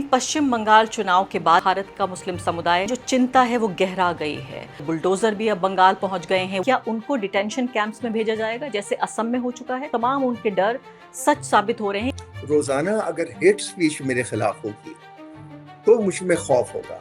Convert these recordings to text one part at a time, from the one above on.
पश्चिम बंगाल चुनाव के बाद भारत का मुस्लिम समुदाय जो चिंता है वो गहरा गई है। बुलडोजर भी अब बंगाल पहुंच गए हैं। क्या उनको डिटेंशन कैंप्स में भेजा जाएगा जैसे असम में हो चुका है? तमाम उनके डर सच साबित हो रहे हैं। रोजाना अगर हेट स्पीच मेरे खिलाफ होगी तो मुझ में खौफ होगा।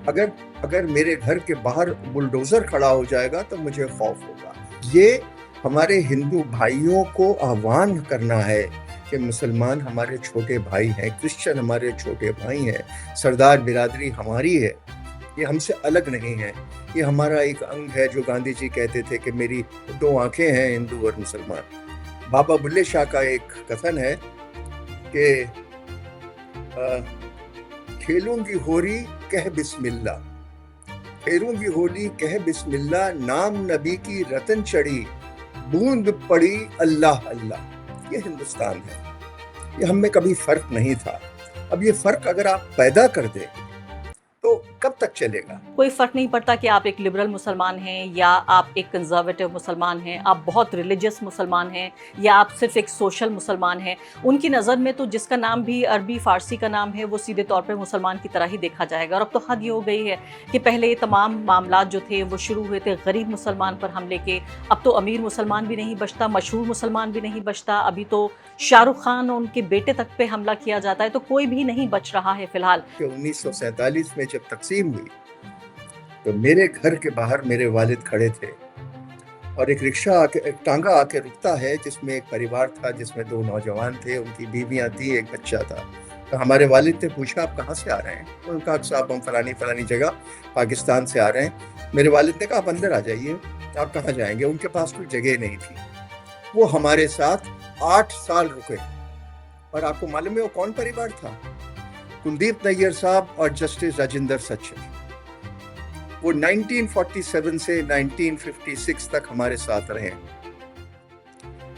अगर अगर मेरे घर के बाहर बुलडोजर खड़ा हो जाएगा तो मुझे खौफ होगा। ये हमारे हिंदू भाइयों को आह्वान करना है कि मुसलमान हमारे छोटे भाई हैं, क्रिश्चियन हमारे छोटे भाई हैं, सरदार बिरादरी हमारी है, ये हमसे अलग नहीं है। ये हमारा एक अंग है। जो गांधी जी कहते थे कि मेरी दो आंखें हैं, हिंदू और मुसलमान। बाबा बुल्ले शाह का एक कथन है कि खेलूंगी होली कह बिस्मिल्ला, खेलूंगी होली कह बिस्मिल्ला, नाम नबी की रतन चढ़ी, बूंद पड़ी अल्लाह अल्लाह। ये हिंदुस्तान है। ये हम में कभी फर्क नहीं था। अब ये फर्क अगर आप पैदा कर दें तो कब तक चलेगा? कोई फर्क नहीं पड़ता कि आप एक लिबरल मुसलमान हैं या आप एक कंजर्वेटिव मुसलमान हैं, आप बहुत रिलीजियस मुसलमान हैं या आप सिर्फ एक सोशल मुसलमान हैं। उनकी नज़र में तो जिसका नाम भी अरबी फारसी का नाम है वो सीधे तौर पे मुसलमान की तरह ही देखा जाएगा। और अब तो हद ये हो गई है कि पहले ये तमाम मामला जो थे वो शुरू हुए थे गरीब मुसलमान पर हमले के, अब तो अमीर मुसलमान भी नहीं बचता, मशहूर मुसलमान भी नहीं बचता। अभी तो शाहरुख खान और उनके बेटे तक पे हमला किया जाता है, तो कोई भी नहीं बच रहा है फिलहाल। 1947 में जब तकसीम हुई तो मेरे घर के बाहर मेरे वालिद खड़े थे और एक रिक्शा आके, एक टांगा आके रुकता है जिसमें एक परिवार था, जिसमें दो नौजवान थे, उनकी बीवियां थी, एक बच्चा था। तो हमारे वालिद ने पूछा आप कहाँ से आ रहे हैं? उन्होंने कहा साहब हम फलानी फलानी जगह पाकिस्तान से आ रहे हैं। मेरे वालिद ने कहा आप अंदर आ जाइए। आप कहाँ जाएंगे? उनके पास कोई जगह नहीं थी। वो हमारे साथ 8 साल रुके। और आपको मालूम है वो कौन परिवार था? कुलदीप नैयर साहब और जस्टिस राजेंद्र सच्चर। वो 1947 से 1956 तक हमारे साथ रहे।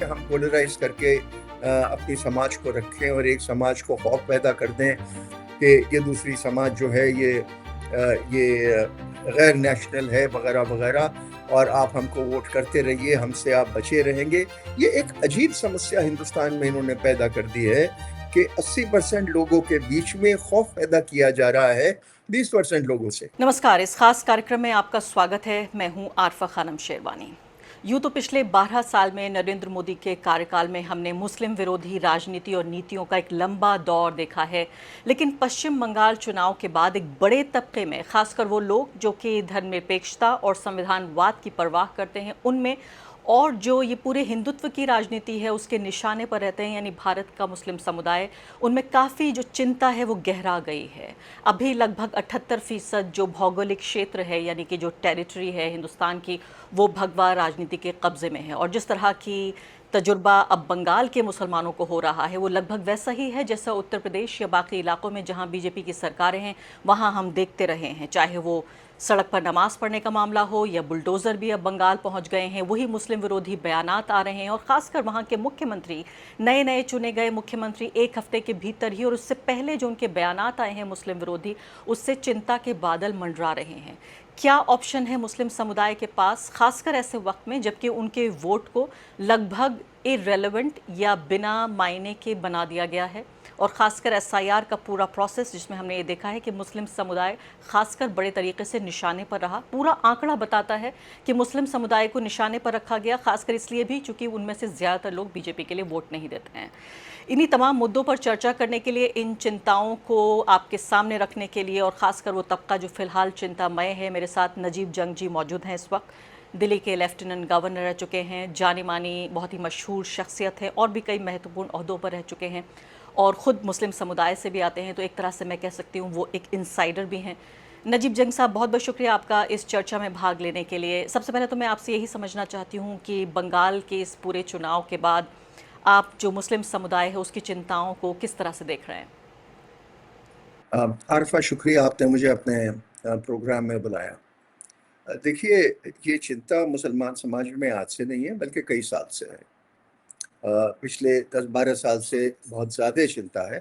हम पोलराइज करके अपनी समाज को रखें और एक समाज को खौफ पैदा कर दें कि ये दूसरी समाज जो है ये गैर नेशनल है वगैरह वगैरह, और आप हमको वोट करते रहिए, हमसे आप बचे रहेंगे। ये एक अजीब समस्या हिंदुस्तान में इन्होंने पैदा कर दी है कि 80% लोगों के बीच में खौफ पैदा किया जा रहा है 20% लोगों से। नमस्कार, इस खास कार्यक्रम में आपका स्वागत है। मैं हूं आरफा खानम शेरवानी। यूं तो पिछले 12 साल में नरेंद्र मोदी के कार्यकाल में हमने मुस्लिम विरोधी राजनीति और नीतियों का एक लंबा दौर देखा है, लेकिन पश्चिम बंगाल चुनाव के बाद एक बड़े तबके में, खासकर वो लोग जो कि धर्मनिरपेक्षता और संविधानवाद की परवाह करते हैं, उनमें और जो ये पूरे हिंदुत्व की राजनीति है उसके निशाने पर रहते हैं, यानी भारत का मुस्लिम समुदाय, उनमें काफ़ी जो चिंता है वो गहरा गई है। अभी लगभग 78% जो भौगोलिक क्षेत्र है, यानी कि जो टेरिटरी है हिंदुस्तान की, वो भगवा राजनीति के कब्ज़े में है। और जिस तरह की तजुर्बा अब बंगाल के मुसलमानों को हो रहा है वो लगभग वैसा ही है जैसा उत्तर प्रदेश या बाकी इलाकों में जहां बीजेपी की सरकारें हैं वहां हम देखते रहे हैं। चाहे वो सड़क पर नमाज पढ़ने का मामला हो या बुलडोज़र भी अब बंगाल पहुंच गए हैं, वही मुस्लिम विरोधी बयानात आ रहे हैं। और ख़ासकर वहां के मुख्यमंत्री, नए नए चुने गए मुख्यमंत्री एक हफ्ते के भीतर ही और उससे पहले जो उनके बयानात आए हैं मुस्लिम विरोधी, उससे चिंता के बादल मंडरा रहे हैं। क्या ऑप्शन है मुस्लिम समुदाय के पास, खासकर ऐसे वक्त में जबकि उनके वोट को लगभग इररेलेवेंट या बिना मायने के बना दिया गया है? और ख़ासकर एसआईआर का पूरा प्रोसेस जिसमें हमने ये देखा है कि मुस्लिम समुदाय खासकर बड़े तरीके से निशाने पर रहा। पूरा आंकड़ा बताता है कि मुस्लिम समुदाय को निशाने पर रखा गया, खासकर इसलिए भी चूँकि उनमें से ज़्यादातर लोग बीजेपी के लिए वोट नहीं देते हैं। इन्हीं तमाम मुद्दों पर चर्चा करने के लिए, इन चिंताओं को आपके सामने रखने के लिए, और ख़ासकर वो तबका जो फ़िलहाल चिंतामय है, मेरे साथ नजीब जंग जी मौजूद हैं। इस वक्त दिल्ली के लेफ्टिनेंट गवर्नर रह चुके हैं, जानी मानी बहुत ही मशहूर शख्सियत है और भी कई महत्वपूर्ण ओहदों पर रह चुके हैं और ख़ुद मुस्लिम समुदाय से भी आते हैं, तो एक तरह से मैं कह सकती हूँ वो एक इंसाइडर भी हैं। नजीब जंग साहब, बहुत बहुत शुक्रिया आपका इस चर्चा में भाग लेने के लिए। सबसे पहले तो मैं आपसे यही समझना चाहती हूँ कि बंगाल के इस पूरे चुनाव के बाद आप जो मुस्लिम समुदाय है उसकी चिंताओं को किस तरह से देख रहे हैं? आरफा, शुक्रिया आपने मुझे अपने प्रोग्राम में बुलाया। देखिए, ये चिंता मुसलमान समाज में आज से नहीं है बल्कि कई साल से है। पिछले 10-12 साल से बहुत ज़्यादा चिंता है,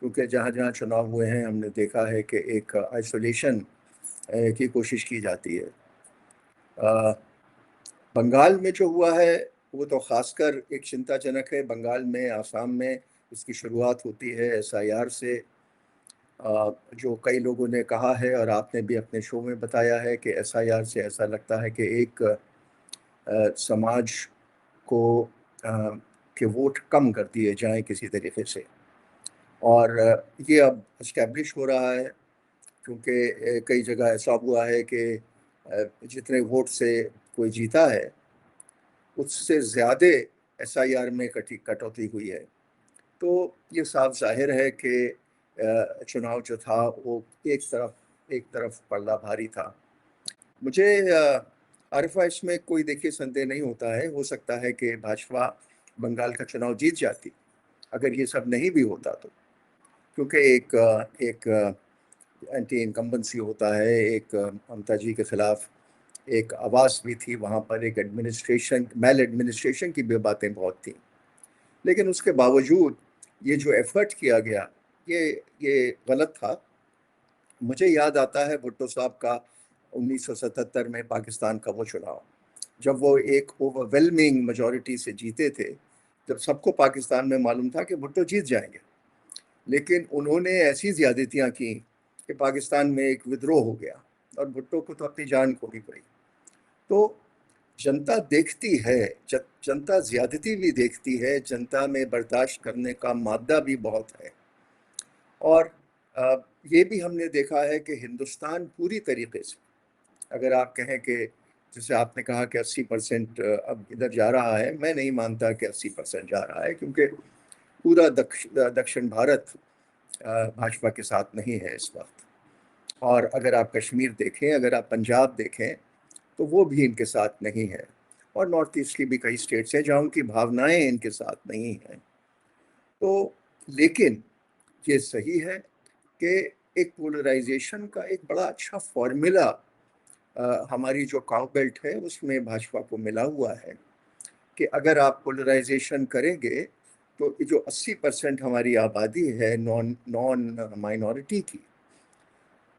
क्योंकि जहाँ जहाँ चुनाव हुए हैं हमने देखा है कि एक आइसोलेशन की कोशिश की जाती है। अ, बंगाल में जो हुआ है वो तो ख़ासकर एक चिंताजनक है। बंगाल में, आसाम में इसकी शुरुआत होती है एसआईआर से। जो कई लोगों ने कहा है और आपने भी अपने शो में बताया है कि एसआईआर से ऐसा लगता है कि एक समाज को के वोट कम कर दिए जाएं किसी तरीके से। और ये अब इस्टेब्लिश हो रहा है क्योंकि कई जगह ऐसा हुआ है कि जितने वोट से कोई जीता है उससे ज़्यादा एसआईआर में कटौती हुई है। तो ये साफ जाहिर है कि चुनाव जो था वो एक तरफ पल्ला भारी था। मुझे आरिफा इसमें कोई देखिए संदेह नहीं होता है। हो सकता है कि भाजपा बंगाल का चुनाव जीत जाती अगर ये सब नहीं भी होता तो, क्योंकि एक एंटी इनकम्बेंसी होता है, एक ममता जी के खिलाफ एक आवाज़ भी थी वहाँ पर, एक मेल एडमिनिस्ट्रेशन की भी बातें बहुत थी। लेकिन उसके बावजूद ये जो एफर्ट किया गया ये ये गलत था। मुझे याद आता है भुट्टो साहब का 1977 में पाकिस्तान का वो चुनाव, जब वो एक ओवरवेलमिंग मेजॉरिटी से जीते थे, जब सबको पाकिस्तान में मालूम था कि भुट्टो जीत जाएंगे, लेकिन उन्होंने ऐसी ज्यादतियां की कि पाकिस्तान में एक विद्रोह हो गया और भुट्टो को तो अपनी जान खोनी पड़ी। तो जनता देखती है, जनता ज्यादती भी देखती है, जनता में बर्दाश्त करने का मादा भी बहुत है। और ये भी हमने देखा है कि हिंदुस्तान पूरी तरीके से, अगर आप कहें कि जैसे आपने कहा कि 80% अब इधर जा रहा है, मैं नहीं मानता कि 80% जा रहा है, क्योंकि पूरा दक्षिण भारत भाजपा के साथ नहीं है इस वक्त। और अगर आप कश्मीर देखें, अगर आप पंजाब देखें, तो वो भी इनके साथ नहीं है। और नॉर्थ ईस्ट की भी कई स्टेट्स हैं जहाँ उनकी भावनाएं इनके साथ नहीं हैं। तो लेकिन ये सही है कि एक पोलराइजेशन का एक बड़ा अच्छा फॉर्मूला हमारी जो काउ बेल्ट है उसमें भाजपा को मिला हुआ है कि अगर आप पोलराइजेशन करेंगे तो जो 80% हमारी आबादी है नॉन नॉन माइनॉरिटी की,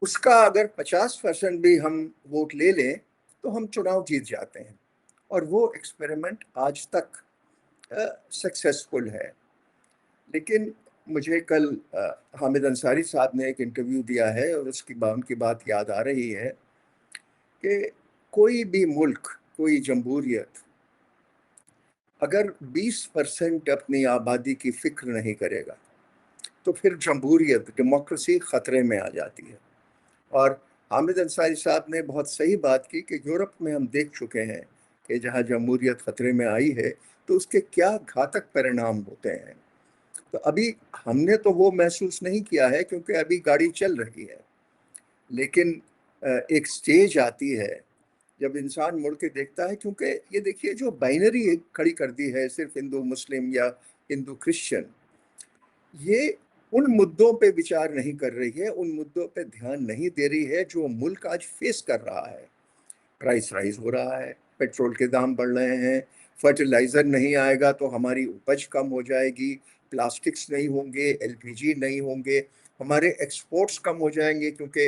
उसका अगर 50% भी हम वोट ले लें तो हम चुनाव जीत जाते हैं। और वो एक्सपेरिमेंट आज तक सक्सेसफुल है। लेकिन मुझे कल हामिद अंसारी साहब ने एक इंटरव्यू दिया है और उनकी बात याद आ रही है कि कोई भी मुल्क, कोई जमहूरियत अगर 20% अपनी आबादी की फिक्र नहीं करेगा तो फिर जमहूरियत, डेमोक्रेसी खतरे में आ जाती है। और हामिद अंसारी साहब ने बहुत सही बात की कि यूरोप में हम देख चुके हैं कि जहाँ जमहूरियत खतरे में आई है तो उसके क्या घातक परिणाम होते हैं। तो अभी हमने तो वो महसूस नहीं किया है क्योंकि अभी गाड़ी चल रही है, लेकिन एक स्टेज आती है जब इंसान मुड़ के देखता है, क्योंकि ये देखिए जो बाइनरी खड़ी कर दी है सिर्फ हिंदू मुस्लिम या हिंदू क्रिश्चियन, ये उन मुद्दों पे विचार नहीं कर रही है, उन मुद्दों पे ध्यान नहीं दे रही है जो मुल्क आज फेस कर रहा है। प्राइस राइज हो रहा है, पेट्रोल के दाम बढ़ रहे हैं, फर्टिलाइजर नहीं आएगा तो हमारी उपज कम हो जाएगी, प्लास्टिक्स नहीं होंगे, एलपीजी नहीं होंगे, हमारे एक्सपोर्ट्स कम हो जाएंगे क्योंकि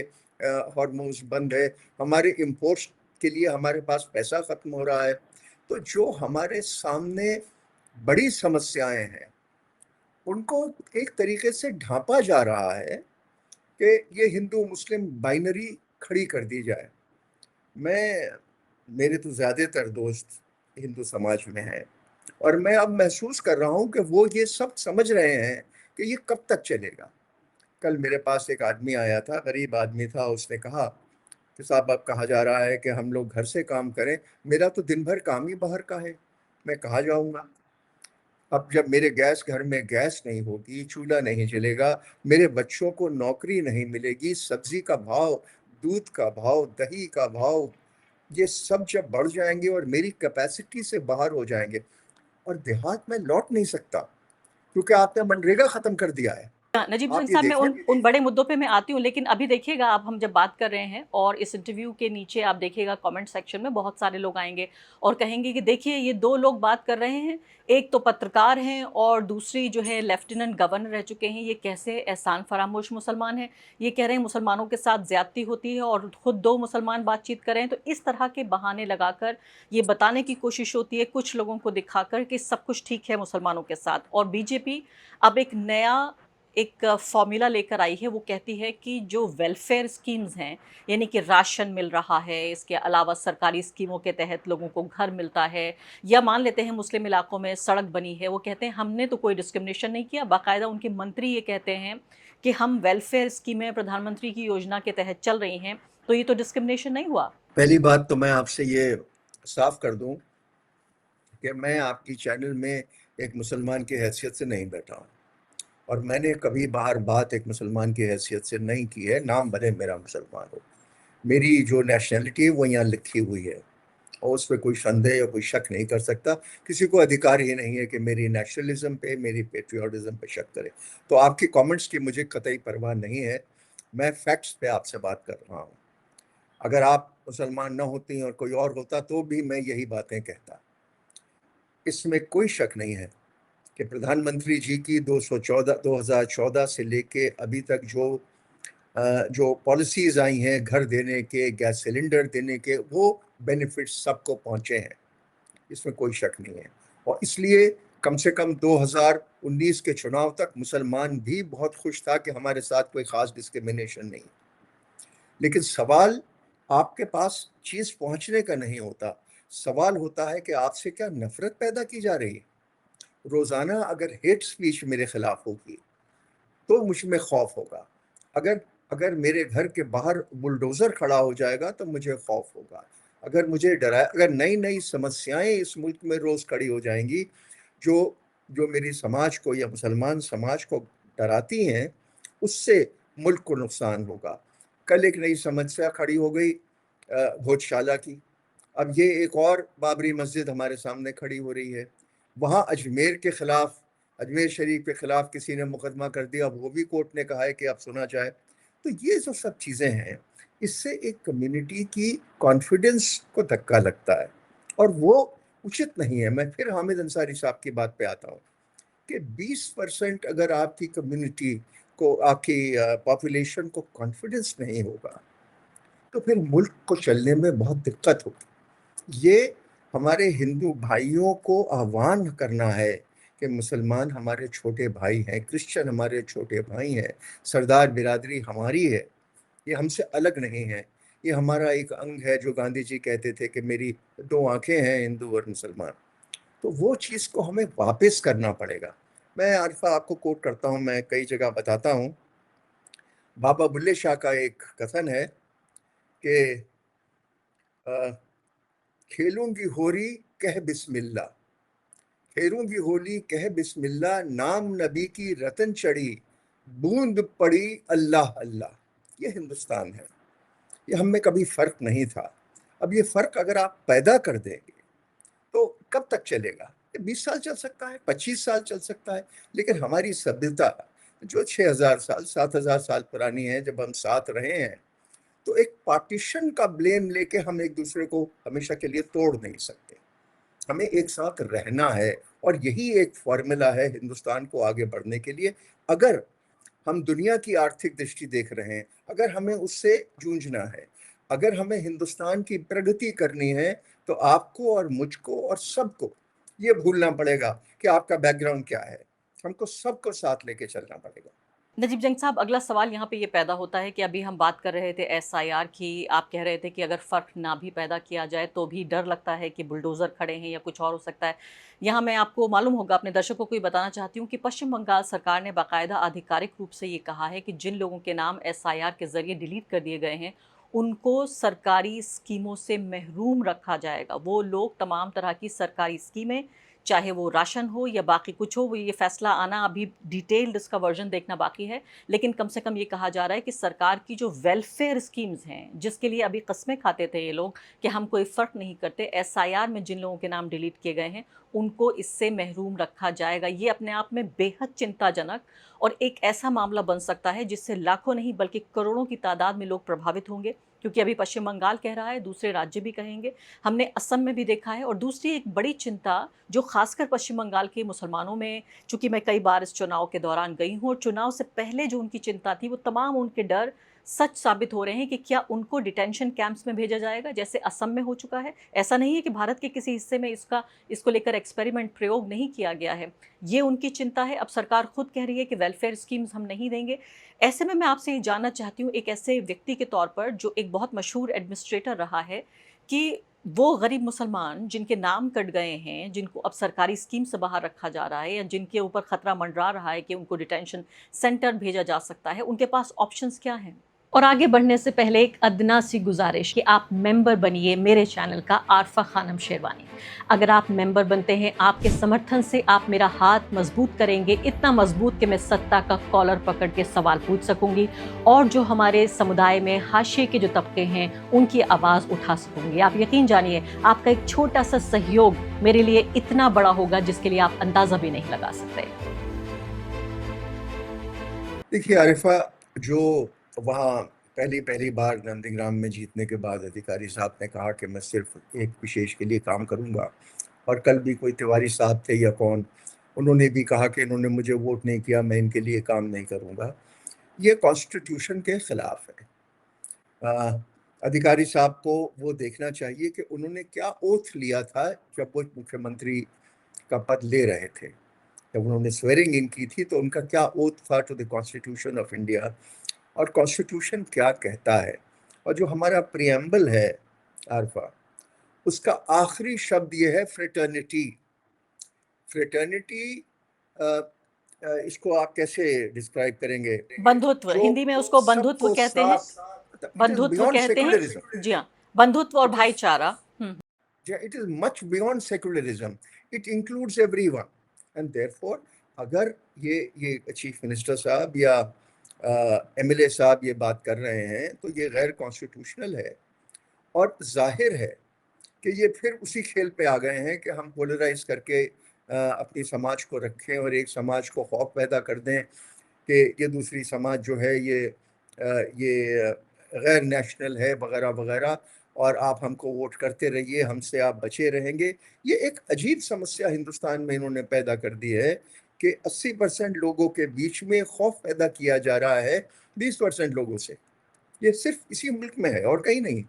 हॉर्मोन्स बंद है, हमारे इंपोर्ट्स के लिए हमारे पास पैसा खत्म हो रहा है। तो जो हमारे सामने बड़ी समस्याएं हैं उनको एक तरीके से ढांपा जा रहा है कि ये हिंदू मुस्लिम बाइनरी खड़ी कर दी जाए। मैं मेरे तो ज़्यादातर दोस्त हिंदू समाज में हैं और मैं अब महसूस कर रहा हूँ कि वो ये सब समझ रहे हैं कि ये कब तक चलेगा। कल मेरे पास एक आदमी आया था, गरीब आदमी था, उसने कहा कि साहब अब कहा जा रहा है कि हम लोग घर से काम करें, मेरा तो दिन भर काम ही बाहर का है, मैं कहाँ जाऊँगा। अब जब मेरे घर में गैस नहीं होगी, चूल्हा नहीं जलेगा, मेरे बच्चों को नौकरी नहीं मिलेगी, सब्जी का भाव, दूध का भाव, दही का भाव, ये सब जब बढ़ जाएंगे और मेरी कैपेसिटी से बाहर हो जाएंगे, और देहात में लौट नहीं सकता क्योंकि आपने मनरेगा खत्म कर दिया है। नजीब हुसैन आप ये साहब, मैं देखें। उन बड़े मुद्दों पे मैं आती हूँ, लेकिन अभी देखिएगा, आप हम जब बात कर रहे हैं और इस इंटरव्यू के नीचे आप देखिएगा कमेंट सेक्शन में बहुत सारे लोग आएंगे और कहेंगे कि देखिए ये दो लोग बात कर रहे हैं, एक तो पत्रकार हैं और दूसरी जो है लेफ्टिनेंट गवर्नर रह चुके हैं, ये कैसे एहसान फरामोश मुसलमान हैं। ये कह रहे हैं मुसलमानों के साथ ज्यादती होती है और खुद दो मुसलमान बातचीत कर रहे हैं। तो इस तरह के बहाने लगाकर ये बताने की कोशिश होती है कुछ लोगों को दिखाकर कि सब कुछ ठीक है मुसलमानों के साथ। और बीजेपी अब एक नया एक फॉर्मूला लेकर आई है। वो कहती है कि जो वेलफेयर स्कीम्स हैं, यानी कि राशन मिल रहा है, इसके अलावा सरकारी स्कीमों के तहत लोगों को घर मिलता है, या मान लेते हैं मुस्लिम इलाकों में सड़क बनी है, वो कहते हैं हमने तो कोई डिस्क्रिमिनेशन नहीं किया। बाकायदा उनके मंत्री ये कहते हैं कि हम वेलफेयर स्कीमें प्रधानमंत्री की योजना के तहत चल रही हैं, तो ये तो डिस्क्रिमिनेशन नहीं हुआ। पहली बात तो मैं आपसे ये साफ कर दूं कि मैं आपकी चैनल में एक मुसलमान की हैसियत से नहीं बैठा हूं, और मैंने कभी बाहर बात एक मुसलमान की हैसियत से नहीं की है, नाम भले मेरा मुसलमान हो। मेरी जो नेशनैलिटी है वो यहाँ लिखी हुई है, और उस पर कोई संदेह या कोई शक नहीं कर सकता। किसी को अधिकार ही नहीं है कि मेरी नेशनलिज्म पे, मेरी पेट्रियाटिज्म पे शक करे। तो आपकी कमेंट्स की मुझे कतई परवाह नहीं है, मैं फैक्ट्स पे आपसे बात कर रहा हूँ। अगर आप मुसलमान न होती और कोई और होता तो भी मैं यही बातें कहता। इसमें कोई शक नहीं है कि प्रधानमंत्री जी की 2014 से लेके अभी तक जो पॉलिसीज आई हैं घर देने के, गैस सिलेंडर देने के, वो बेनिफिट्स सबको पहुंचे हैं, इसमें कोई शक नहीं है। और इसलिए कम से कम 2019 के चुनाव तक मुसलमान भी बहुत खुश था कि हमारे साथ कोई खास डिस्क्रिमिनेशन नहीं। लेकिन सवाल आपके पास चीज पहुंचने का नहीं होता, सवाल होता है कि आपसे क्या नफरत पैदा की जा रही है। रोजाना अगर हेट स्पीच मेरे खिलाफ होगी तो मुझ में खौफ होगा। अगर अगर मेरे घर के बाहर बुलडोजर खड़ा हो जाएगा तो मुझे खौफ होगा। अगर मुझे डरा, अगर नई नई समस्याएं इस मुल्क में रोज खड़ी हो जाएंगी जो जो मेरी समाज को या मुसलमान समाज को डराती हैं, उससे मुल्क को नुकसान होगा। कल एक नई समस्या खड़ी हो गई भोजशाला की, अब ये एक और बाबरी मस्जिद हमारे सामने खड़ी हो रही है। वहाँ अजमेर के खिलाफ, अजमेर शरीफ के खिलाफ किसी ने मुकदमा कर दिया, वो भी कोर्ट ने कहा है कि अब सुना जाए। तो ये जो सब चीज़ें हैं, इससे एक कम्युनिटी की कॉन्फिडेंस को धक्का लगता है, और वो उचित नहीं है। मैं फिर हामिद अंसारी साहब की बात पे आता हूँ कि 20% अगर आपकी कम्युनिटी को, आपकी पॉपुलेशन को कॉन्फिडेंस नहीं होगा तो फिर मुल्क को चलने में बहुत दिक्कत होगी। ये हमारे हिंदू भाइयों को आह्वान करना है कि मुसलमान हमारे छोटे भाई हैं, क्रिश्चियन हमारे छोटे भाई हैं, सरदार बिरादरी हमारी है, ये हमसे अलग नहीं है। ये हमारा एक अंग है, जो गांधी जी कहते थे कि मेरी दो आंखें हैं, हिंदू और मुसलमान। तो वो चीज़ को हमें वापस करना पड़ेगा। मैं आरिफा आपको कोट करता हूँ, मैं कई जगह बताता हूँ। बाबा बुल्ले शाह का एक कथन है कि अ, खेलूंगी होरी कह बिस्मिल्लाह, खेलूंगी होली कह बिस्मिल्लाह, नाम नबी की रतन चढ़ी, बूंद पड़ी अल्लाह अल्लाह। ये हिंदुस्तान है, ये हम में कभी फर्क नहीं था। अब ये फर्क अगर आप पैदा कर देंगे तो कब तक चलेगा? ये 20 साल चल सकता है, 25 साल चल सकता है, लेकिन हमारी सभ्यता जो 6,000 साल 7,000 साल पुरानी है, जब हम साथ रहे हैं, तो एक पार्टीशन का ब्लेम लेके हम एक दूसरे को हमेशा के लिए तोड़ नहीं सकते। हमें एक साथ रहना है, और यही एक फॉर्मूला है हिंदुस्तान को आगे बढ़ने के लिए। अगर हम दुनिया की आर्थिक दृष्टि देख रहे हैं, अगर हमें उससे जूझना है, अगर हमें हिंदुस्तान की प्रगति करनी है, तो आपको और मुझको और सबको ये भूलना पड़ेगा कि आपका बैकग्राउंड क्या है। हमको सबको साथ लेके चलना पड़ेगा। नजीब जंग साहब, अगला सवाल यहाँ पे ये पैदा होता है कि अभी हम बात कर रहे थे एसआईआर की। आप कह रहे थे कि अगर फ़र्क ना भी पैदा किया जाए तो भी डर लगता है कि बुलडोज़र खड़े हैं या कुछ और हो सकता है। यहाँ मैं आपको मालूम होगा, अपने दर्शकों को ये बताना चाहती हूँ कि पश्चिम बंगाल सरकार ने बाकायदा आधिकारिक रूप से ये कहा है कि जिन लोगों के नाम एसआईआर के ज़रिए डिलीट कर दिए गए हैं, उनको सरकारी स्कीमों से महरूम रखा जाएगा। वो लोग तमाम तरह की सरकारी स्कीमें, चाहे वो राशन हो या बाकी कुछ हो, वो ये फैसला आना अभी डिटेल्ड इसका वर्जन देखना बाकी है। लेकिन कम से कम ये कहा जा रहा है कि सरकार की जो वेलफेयर स्कीम्स हैं, जिसके लिए अभी कस्में खाते थे ये लोग कि हम कोई फ़र्क नहीं करते, एसआईआर में जिन लोगों के नाम डिलीट किए गए हैं उनको इससे महरूम रखा जाएगा। ये अपने आप में बेहद चिंताजनक और एक ऐसा मामला बन सकता है जिससे लाखों नहीं बल्कि करोड़ों की तादाद में लोग प्रभावित होंगे। क्योंकि अभी पश्चिम बंगाल कह रहा है, दूसरे राज्य भी कहेंगे, हमने असम में भी देखा है। और दूसरी एक बड़ी चिंता जो खासकर पश्चिम बंगाल के मुसलमानों में, चूंकि मैं कई बार इस चुनाव के दौरान गई हूँ और चुनाव से पहले जो उनकी चिंता थी, वो तमाम उनके डर सच साबित हो रहे हैं कि क्या उनको डिटेंशन कैंप्स में भेजा जाएगा जैसे असम में हो चुका है? ऐसा नहीं है कि भारत के किसी हिस्से में इसको लेकर एक्सपेरिमेंट प्रयोग नहीं किया गया है। ये उनकी चिंता है। अब सरकार खुद कह रही है कि वेलफेयर स्कीम्स हम नहीं देंगे। ऐसे में मैं आपसे ये जानना चाहती हूँ, एक ऐसे व्यक्ति के तौर पर जो एक बहुत मशहूर एडमिनिस्ट्रेटर रहा है, कि वो गरीब मुसलमान जिनके नाम कट गए हैं, जिनको अब सरकारी स्कीम से बाहर रखा जा रहा है, या जिनके ऊपर खतरा मंडरा रहा है कि उनको डिटेंशन सेंटर भेजा जा सकता है, उनके पास ऑप्शंस क्या हैं? और आगे बढ़ने से पहले एक अदना सी गुजारिश कि आप मेंबर बनिए मेरे चैनल का, आरफा खानम शेरवानी। अगर आप मेंबर बनते हैं, आपके समर्थन से आप मेरा हाथ मजबूत करेंगे, इतना मजबूत कि मैं सत्ता का कॉलर पकड़ के सवाल पूछ सकूंगी, और जो हमारे समुदाय में हाशिए के जो तबके हैं उनकी आवाज़ उठा सकूंगी। आप यकीन जानिए, आपका एक छोटा सा सहयोग मेरे लिए इतना बड़ा होगा जिसके लिए आप अंदाज़ा भी नहीं लगा सकते। देखिए आरिफा, जो वहाँ पहली पहली बार नंदीग्राम में जीतने के बाद अधिकारी साहब ने कहा कि मैं सिर्फ एक विशेष के लिए काम करूंगा, और कल भी कोई तिवारी साहब थे या कौन, उन्होंने भी कहा कि इन्होंने मुझे वोट नहीं किया, मैं इनके लिए काम नहीं करूंगा। ये कॉन्स्टिट्यूशन के खिलाफ है। अ, अधिकारी साहब को वो देखना चाहिए कि उन्होंने क्या ओथ लिया था जब वो मुख्यमंत्री का पद ले रहे थे। जब उन्होंने स्वेरिंग इन की थी तो उनका क्या ओथ था to the constitution of India, और कॉन्स्टिट्यूशन क्या कहता है। और जो हमारा प्रियम्बल है आरफा, उसका आखिरी शब्द ये है फ्रेटर्निटी। फ्रेटर्निटी इसको आप कैसे डिस्क्राइब करेंगे? बंधुत्व, जो हिंदी में उसको बंधुत्व सबको कहते हैं। साथ, इट इज बंधुत्व बियॉन्ड कहते हैं, सेकुलरिज्म। जी हाँ, बंधुत्व और इट इज भाईचारा। it is much beyond secularism. It includes everyone, and therefore अगर ये चीफ मिनिस्टर साहब या एमएलए साहब ये बात कर रहे हैं तो ये गैर कॉन्स्टिट्यूशनल है। और जाहिर है कि ये फिर उसी खेल पे आ गए हैं कि हम पोलराइज करके अपनी समाज को रखें और एक समाज को खौफ पैदा कर दें कि ये दूसरी समाज जो है ये गैर नेशनल है वगैरह वगैरह, और आप हमको वोट करते रहिए, हमसे आप बचे रहेंगे। ये एक अजीब समस्या हिंदुस्तान में इन्होंने पैदा कर दी है कि 80% लोगों के बीच में खौफ पैदा किया जा रहा है 20% लोगों से। ये सिर्फ इसी मुल्क में है और कहीं नहीं।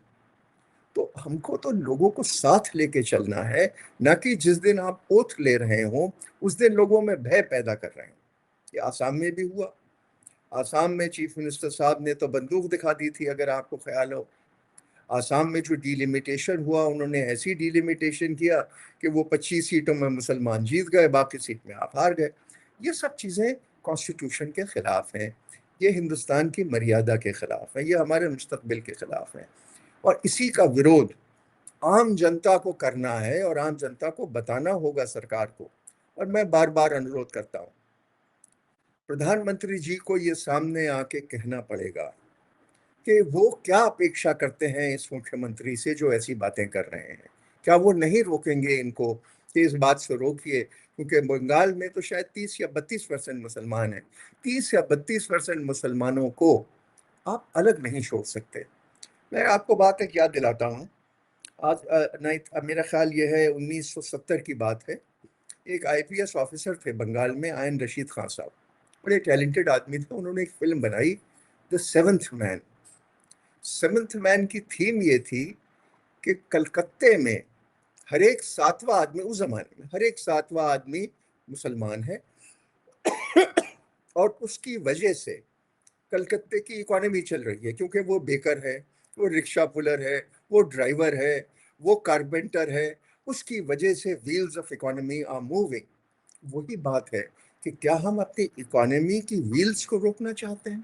तो हमको तो लोगों को साथ लेके चलना है, ना कि जिस दिन आप ओथ ले रहे हो उस दिन लोगों में भय पैदा कर रहे हैं। ये आसाम में भी हुआ। आसाम में चीफ मिनिस्टर साहब ने तो बंदूक दिखा दी थी, अगर आपको ख्याल हो। आसाम में जो डिलिमिटेशन हुआ, उन्होंने ऐसी डिलिमिटेशन किया कि वो 25 सीटों में मुसलमान जीत गए, बाकी सीट में आप हार गए। ये सब चीज़ें कॉन्स्टिट्यूशन के खिलाफ हैं, ये हिंदुस्तान की मर्यादा के खिलाफ है, ये हमारे मुस्तकबिल के खिलाफ है। और इसी का विरोध आम जनता को करना है और आम जनता को बताना होगा सरकार को। और मैं बार बार अनुरोध करता हूँ, प्रधानमंत्री जी को ये सामने आके कहना पड़ेगा कि वो क्या अपेक्षा करते हैं इस मुख्यमंत्री से जो ऐसी बातें कर रहे हैं। क्या वो नहीं रोकेंगे इनको कि इस बात से रोकिए? क्योंकि बंगाल में तो शायद 30 या 32% मुसलमान हैं। 30 या 32% मुसलमानों को आप अलग नहीं छोड़ सकते। मैं आपको बात एक याद दिलाता हूँ। आज नहीं, मेरा ख्याल ये है 1970 की बात है। एक आईपीएस ऑफिसर थे बंगाल में, आयन रशीद खान साहब, बड़े टैलेंटेड आदमी थे। उन्होंने एक फिल्म बनाई, the seventh man. Seventh man की थीम ये थी कि कलकत्ते में हर एक सातवां आदमी, उस जमाने में हर एक सातवां आदमी मुसलमान है। और उसकी वजह से कलकत्ते की इकोनॉमी चल रही है, क्योंकि वो बेकर है, वो रिक्शा पुलर है, वो ड्राइवर है, वो कारपेंटर है। उसकी वजह से wheels of economy are moving. वही बात है कि क्या हम अपनी इकोनॉमी की व्हील्स को रोकना चाहते हैं?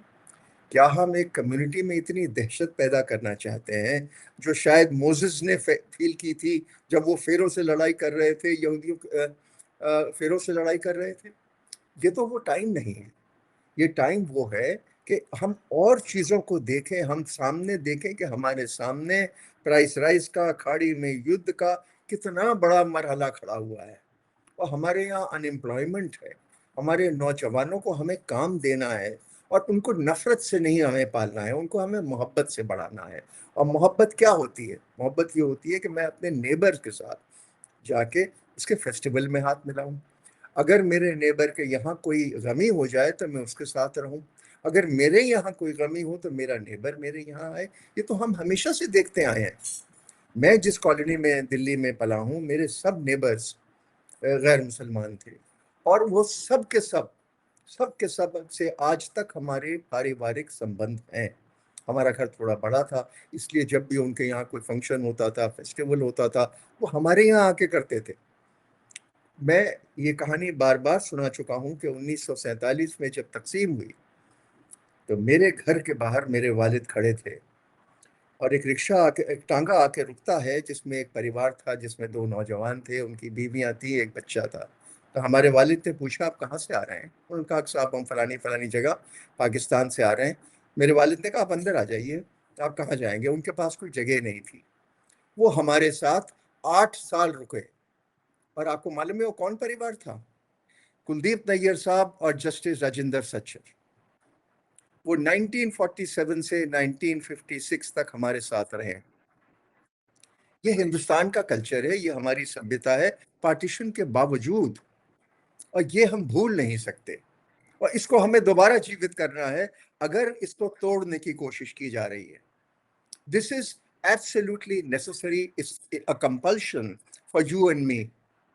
क्या हम एक कम्युनिटी में इतनी दहशत पैदा करना चाहते हैं जो शायद मोसेस ने फील की थी जब वो फेरो से लड़ाई कर रहे थे, यहूदियों फेरो से लड़ाई कर रहे थे? ये तो वो टाइम नहीं है। ये टाइम वो है कि हम और चीज़ों को देखें, हम सामने देखें कि हमारे सामने प्राइस राइज का, खाड़ी में युद्ध का कितना बड़ा मरहला खड़ा हुआ है। और हमारे यहाँ अनएम्प्लॉयमेंट है। हमारे नौजवानों को हमें काम देना है, और उनको नफरत से नहीं हमें पालना है, उनको हमें मोहब्बत से बढ़ाना है। और मोहब्बत क्या होती है? मोहब्बत ये होती है कि मैं अपने नेबर के साथ जाके उसके फेस्टिवल में हाथ मिलाऊं। अगर मेरे नेबर के यहाँ कोई गमी हो जाए तो मैं उसके साथ रहूं। अगर मेरे यहाँ कोई कमी हो तो मेरा नेबर मेरे यहाँ आए। ये तो हम हमेशा से देखते आए हैं। मैं जिस कॉलोनी में दिल्ली में पला हूँ, मेरे सब नेबर्स गैर मुसलमान थे, और वो सब के सब से आज तक हमारे पारिवारिक संबंध हैं। हमारा घर थोड़ा बड़ा था, इसलिए जब भी उनके यहाँ कोई फंक्शन होता था, फेस्टिवल होता था, वो हमारे यहाँ आके करते थे। मैं ये कहानी बार बार सुना चुका हूँ कि 1947 में जब तकसीम हुई तो मेरे घर के बाहर मेरे वालिद खड़े थे, और एक रिक्शा आके, एक टांगा आके रुकता है जिसमें एक परिवार था, जिसमें दो नौजवान थे, उनकी बीवियां थी, एक बच्चा था। तो हमारे वालिद ने पूछा, आप कहाँ से आ रहे हैं? उन्होंने कहा, साहब हम फलानी फलानी जगह पाकिस्तान से आ रहे हैं। मेरे वालिद ने कहा, आप अंदर आ जाइए। आप कहाँ जाएंगे? उनके पास कोई जगह नहीं थी। वो हमारे साथ 8 साल रुके। और आपको मालूम है वो कौन परिवार था? कुलदीप नैयर साहब और जस्टिस राजेंद्र सच्चर। वो 1947 से 1956 तक हमारे साथ रहे। ये हिंदुस्तान का कल्चर है, ये हमारी सभ्यता है, पार्टीशन के बावजूद। और ये हम भूल नहीं सकते, और इसको हमें दोबारा जीवित करना है अगर इसको तोड़ने की कोशिश की जा रही है। This is absolutely necessary, it's a compulsion for you and me.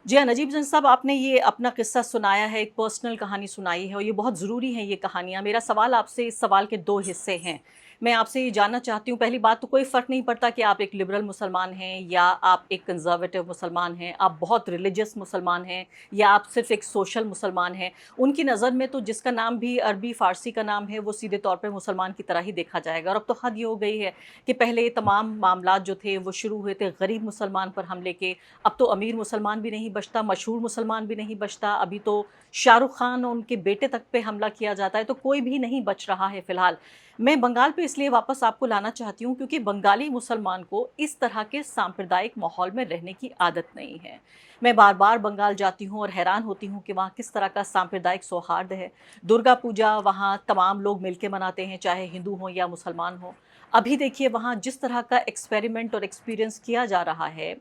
जी हाँ, नजीब जंग साहब, आपने ये अपना किस्सा सुनाया है, एक पर्सनल कहानी सुनाई है और ये बहुत ज़रूरी है ये कहानियाँ। मेरा सवाल आपसे, इस सवाल के 2 हिस्से हैं। मैं आपसे ये जानना चाहती हूँ, पहली बात तो कोई फ़र्क नहीं पड़ता कि आप एक लिबरल मुसलमान हैं या आप एक कंज़र्वेटिव मुसलमान हैं, आप बहुत रिलीजियस मुसलमान हैं या आप सिर्फ़ एक सोशल मुसलमान हैं। उनकी नज़र में तो जिसका नाम भी अरबी फ़ारसी का नाम है, वो सीधे तौर पे मुसलमान की तरह ही देखा जाएगा। और अब तो हद ये हो गई है कि पहले ये तमाम मामलात जो थे वो शुरू हुए थे गरीब मुसलमान पर हमले के, अब तो अमीर मुसलमान भी नहीं बचता, मशहूर मुसलमान भी नहीं बचता, अभी तो शाहरुख खान और उनके बेटे तक पे हमला किया जाता है, तो कोई भी नहीं बच रहा है फ़िलहाल। मैं बंगाल पे इसलिए वापस आपको लाना चाहती हूँ क्योंकि बंगाली मुसलमान को इस तरह के सांप्रदायिक माहौल में रहने की आदत नहीं है। मैं बार-बार बंगाल जाती हूँ और हैरान होती हूँ कि वहाँ किस तरह का सांप्रदायिक सौहार्द है। दुर्गा पूजा वहाँ तमाम लोग मिलके मनाते हैं, चाहे हिंदू हों या मुसलमान हों। अभी देखिए वहाँ जिस तरह का एक्सपेरिमेंट और एक्सपीरियंस किया जा रहा है,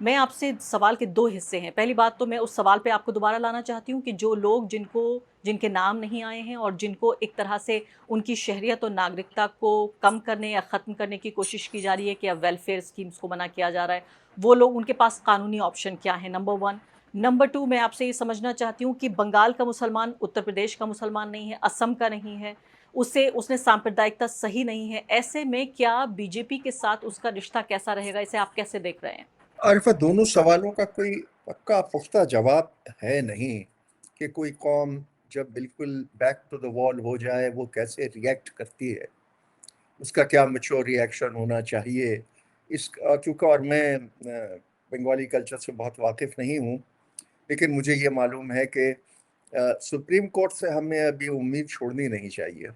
मैं आपसे सवाल के 2 हिस्से हैं। पहली बात तो मैं उस सवाल पे आपको दोबारा लाना चाहती हूँ कि जो लोग जिनके नाम नहीं आए हैं और जिनको एक तरह से उनकी शहरियत और नागरिकता को कम करने या ख़त्म करने की कोशिश की जा रही है कि अब वेलफेयर स्कीम्स को मना किया जा रहा है, वो लोग, उनके पास कानूनी ऑप्शन क्या है? नंबर 1। नंबर 2, मैं आपसे ये समझना चाहती हूँ कि बंगाल का मुसलमान उत्तर प्रदेश का मुसलमान नहीं है, असम का नहीं है, उसने सांप्रदायिकता सही नहीं है। ऐसे में क्या बीजेपी के साथ उसका रिश्ता कैसा रहेगा? इसे आप कैसे देख रहे हैं? आरिफा, दोनों सवालों का कोई पक्का पुख्ता जवाब है नहीं कि कोई कौम जब बिल्कुल बैक टू द वॉल हो जाए वो कैसे रिएक्ट करती है, उसका क्या मैच्योर रिएक्शन होना चाहिए। क्योंकि और मैं बंगाली कल्चर से बहुत वाकिफ़ नहीं हूँ, लेकिन मुझे ये मालूम है कि सुप्रीम कोर्ट से हमें अभी उम्मीद छोड़नी नहीं चाहिए।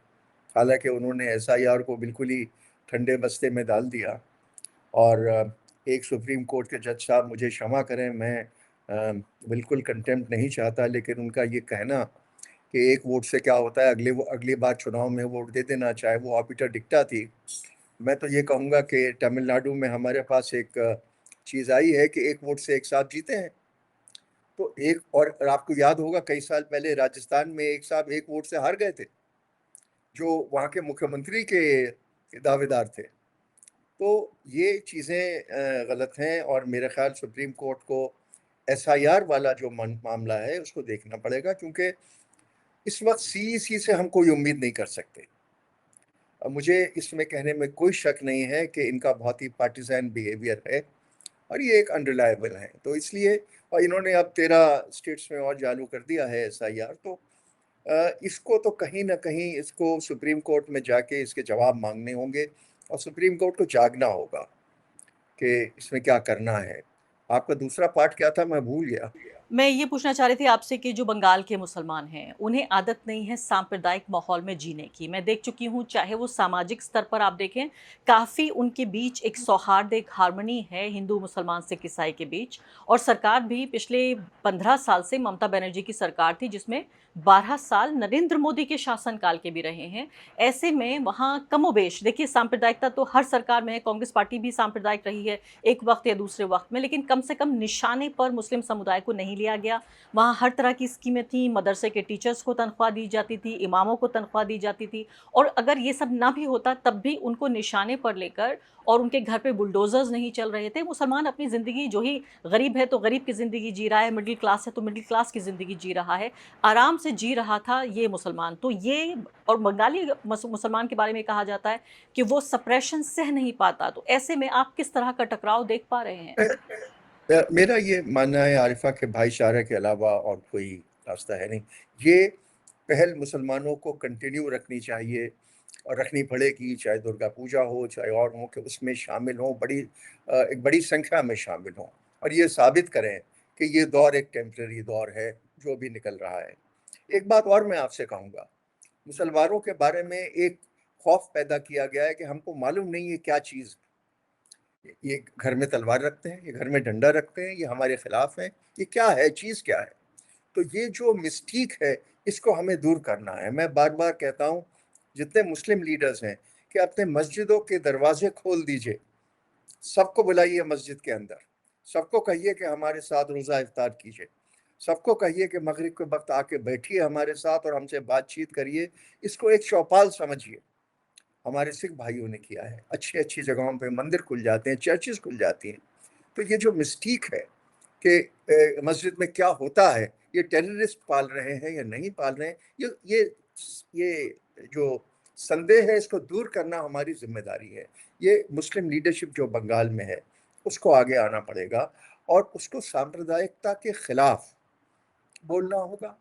हालांकि उन्होंने एसआईआर को बिल्कुल ही ठंडे बस्ते में डाल दिया, और एक सुप्रीम कोर्ट के जज साहब, मुझे क्षमा करें, मैं बिल्कुल कंटेम्प्ट नहीं चाहता, लेकिन उनका ये कहना कि एक वोट से क्या होता है, अगली बार चुनाव में वोट दे देना, चाहे वो ऑबिटर डिक्टा थी। मैं तो ये कहूँगा कि तमिलनाडु में हमारे पास एक चीज़ आई है कि एक वोट से एक साथ जीते हैं। तो एक और आपको याद होगा कई साल पहले राजस्थान में एक साहब एक वोट से हार गए थे, जो वहाँ के मुख्यमंत्री के दावेदार थे। तो ये चीज़ें गलत हैं, और मेरे ख्याल सुप्रीम कोर्ट को एसआईआर वाला जो मामला है उसको देखना पड़ेगा, क्योंकि इस वक्त सीईसी से हम कोई उम्मीद नहीं कर सकते। मुझे इसमें कहने में कोई शक नहीं है कि इनका बहुत ही पार्टिजान बिहेवियर है, और ये एक अनरिलायबल है। तो इसलिए, और इन्होंने अब 13 स्टेट्स में और चालू कर दिया है एसआईआर, तो इसको तो कहीं ना कहीं इसको सुप्रीम कोर्ट में जाके इसके जवाब मांगने होंगे, और सुप्रीम कोर्ट को जागना होगा कि इसमें क्या करना है। आपका दूसरा पार्ट क्या था, मैं भूल गया। मैं ये पूछना चाह रही थी आपसे कि जो बंगाल के मुसलमान हैं, उन्हें आदत नहीं है सांप्रदायिक माहौल में जीने की। मैं देख चुकी हूँ, चाहे वो सामाजिक स्तर पर आप देखें, काफ़ी उनके बीच एक सौहार्द, एक हार्मनी है हिंदू, मुसलमान, सिख, ईसाई के बीच। और सरकार भी पिछले 15 साल से ममता बनर्जी की सरकार थी, जिसमें 12 साल नरेंद्र मोदी के शासनकाल के भी रहे हैं। ऐसे में वहाँ कमोबेश देखिए सांप्रदायिकता तो हर सरकार में है, कांग्रेस पार्टी भी सांप्रदायिक रही है एक वक्त या दूसरे वक्त में, लेकिन कम से कम निशाने पर मुस्लिम समुदाय को नहीं लिया गया। वहाँ हर तरह की स्कीमें थी, मदरसे के टीचर्स को तनख्वाह दी जाती थी, इमामों को तनख्वाह दी जाती थी, और अगर ये सब ना भी होता तब भी उनको निशाने पर लेकर, और उनके घर पे बुलडोजर्स नहीं चल रहे थे। मुसलमान अपनी ज़िंदगी, जो ही गरीब है तो गरीब की ज़िंदगी जी रहा है, मिडिल क्लास है तो मिडिल क्लास की ज़िंदगी जी रहा है, आराम से जी रहा था ये मुसलमान। तो ये, और बंगाली मुसलमान के बारे में कहा जाता है कि वो सप्रेशन सह नहीं पाता। तो ऐसे में आप किस तरह का टकराव देख पा रहे हैं? मेरा ये मानना है आरिफा के भाईचारे के अलावा और कोई रास्ता है नहीं। ये पहल मुसलमानों को कंटिन्यू रखनी चाहिए और रखनी पड़ेगी, चाहे दुर्गा पूजा हो चाहे और हो, कि उसमें शामिल हों, एक बड़ी संख्या में शामिल हों और ये साबित करें कि ये दौर एक टेम्परेरी दौर है जो भी निकल रहा है। एक बात और मैं आपसे कहूँगा, मुसलमानों के बारे में एक खौफ पैदा किया गया है कि हमको मालूम नहीं है क्या चीज़, ये घर में तलवार रखते हैं, ये घर में डंडा रखते हैं, ये हमारे खिलाफ है, ये क्या है, चीज़ क्या है? तो ये जो मिस्टीक है, इसको हमें दूर करना है। मैं बार बार कहता हूँ जितने मुस्लिम लीडर्स हैं कि अपने मस्जिदों के दरवाजे खोल दीजिए, सबको बुलाइए मस्जिद के अंदर, सबको कहिए कि हमारे साथ रोज़ा इफ्तार कीजिए, सबको कहिए कि मगरिब के वक्त आके बैठिए हमारे साथ और हमसे बातचीत करिए। इसको एक चौपाल समझिए। हमारे सिख भाइयों ने किया है, अच्छी अच्छी जगहों पे मंदिर खुल जाते हैं, चर्चेस खुल जाती हैं। तो ये जो मिस्टीक है कि मस्जिद में क्या होता है, ये टेररिस्ट पाल रहे हैं या नहीं पाल रहे हैं, ये जो संदेह है, इसको दूर करना हमारी जिम्मेदारी है। ये मुस्लिम लीडरशिप जो बंगाल में है उसको आगे आना पड़ेगा और उसको सांप्रदायिकता के खिलाफ बोलना होगा।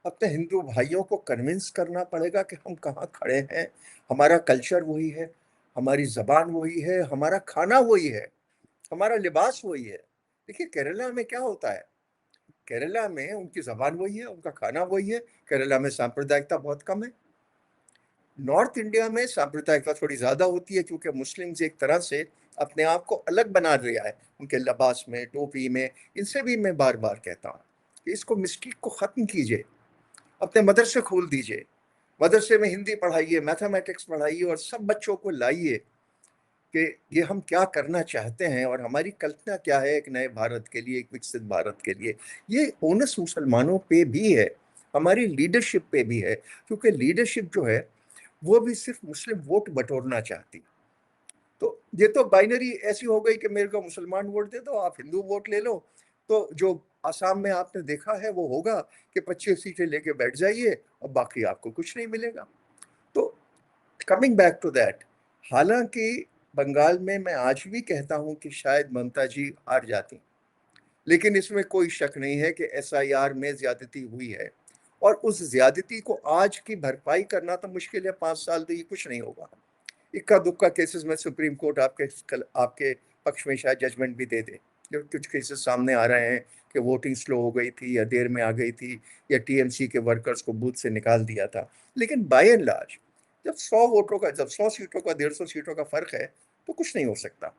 अपने हिंदू भाइयों को कन्विंस करना पड़ेगा कि हम कहाँ खड़े हैं, हमारा कल्चर वही है, हमारी ज़बान वही है, हमारा खाना वही है, हमारा लिबास वही है। देखिए केरला में क्या होता है, केरला में उनकी ज़बान वही है, उनका खाना वही है। केरला में सांप्रदायिकता बहुत कम है। नॉर्थ इंडिया में सांप्रदायिकता थोड़ी ज़्यादा होती है क्योंकि मुस्लिम्स एक तरह से अपने आप को अलग बना लिया है, उनके लिबास में, टोपी में। इनसे भी मैं बार बार कहता हूँ कि इसको मिस्टेक को ख़त्म कीजिए, अपने मदरसे खोल दीजिए, मदरसे में हिंदी पढ़ाइए, मैथमेटिक्स पढ़ाइए और सब बच्चों को लाइए कि ये हम क्या करना चाहते हैं और हमारी कल्पना क्या है एक नए भारत के लिए, एक विकसित भारत के लिए। ये ओनस मुसलमानों पे भी है, हमारी लीडरशिप पे भी है, क्योंकि लीडरशिप जो है वो भी सिर्फ मुस्लिम वोट बटोरना चाहती। तो ये तो बाइनरी ऐसी हो गई कि मेरे को मुसलमान वोट दे दो, आप हिंदू वोट ले लो। तो जो आसाम में आपने देखा है वो होगा कि 25 सीटें लेके बैठ जाइए और बाकी आपको कुछ नहीं मिलेगा। तो कमिंग बैक टू दैट, हालांकि बंगाल में मैं आज भी कहता हूं कि शायद ममता जी हार जाती, लेकिन इसमें कोई शक नहीं है कि एसआईआर में ज्यादती हुई है और उस ज्यादती को आज की भरपाई करना तो मुश्किल है। 5 साल तो ये कुछ नहीं होगा। इक्का दुक्का केसेस में सुप्रीम कोर्ट आपके पक्ष में शायद जजमेंट भी दे दे। जो कुछ केसेस सामने आ रहे हैं कि वोटिंग स्लो हो गई थी या देर में आ गई थी या टीएमसी के वर्कर्स को बूथ से निकाल दिया था, लेकिन बाय एंड लार्ज जब 100 सीटों का 150 सीटों का फर्क है तो कुछ नहीं हो सकता।